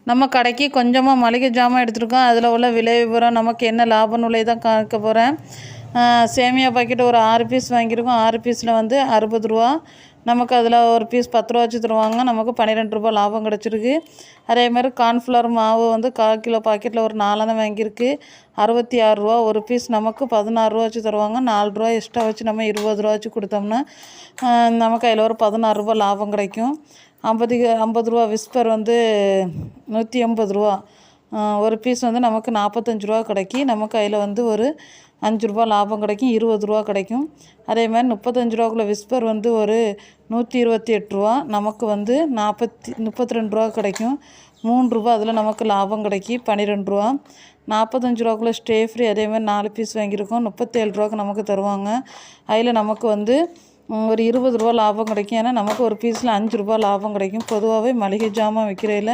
நம்ம கடைக்கு கொஞ்சமாக மளிகை ஜாமான் எடுத்துருக்கோம். அதில் உள்ள விலை விவரம், நமக்கு என்ன லாப நுழை தான் காக்க போகிறேன். சேமியா பாக்கெட் ஒரு 6 பீஸ் வாங்கியிருக்கோம். 6 பீஸில் வந்து 60 ரூபா. நமக்கு அதில் ஒரு பீஸ் 10 ரூபா வச்சு தருவாங்க. நமக்கு 12 ரூபா லாபம் கிடச்சிருக்கு. அதேமாதிரி கார்ன்ஃப்ளவர் மாவு வந்து 1/4 கிலோ பாக்கெட்டில் ஒரு 4 தான் வாங்கியிருக்கு. 66 ரூபா ஒரு பீஸ். நமக்கு 16 ரூபா வச்சு தருவாங்க. 4 ரூபா எக்ஸ்ட்ரா வச்சு நம்ம 20 ரூபா வச்சு கொடுத்தோம்னா நமக்கு அதில் ஒரு 16 ரூபா லாபம் கிடைக்கும். 50 ரூபா விஸ்பர் வந்து 180 ரூபா. ஒரு பீஸ் வந்து நமக்கு 45 ரூபா கிடைக்கும். நமக்கு அதில் வந்து ஒரு 5 ரூபா லாபம் கிடைக்கும். 20 ரூபா கிடைக்கும். அதேமாதிரி 35 ரூபாக்குள்ள விஸ்பர் வந்து ஒரு 128 ரூபா. நமக்கு வந்து 32 ரூபா கிடைக்கும். 3 ரூபா அதில் நமக்கு லாபம் கிடைக்கும். 12 ரூபா. 45 ரூபாக்குள்ள ஸ்டே ஃப்ரீ அதேமாதிரி 4 பீஸ் வாங்கியிருக்கோம். 37 ரூபாய்க்கு நமக்கு தருவாங்க. அதில் நமக்கு வந்து ஒரு 20 ரூபா லாபம் கிடைக்கும். ஏன்னா நமக்கு ஒரு பீஸில் 5 ரூபா லாபம் கிடைக்கும். பொதுவாகவே மளிகை ஜாமான் விற்கிறதில்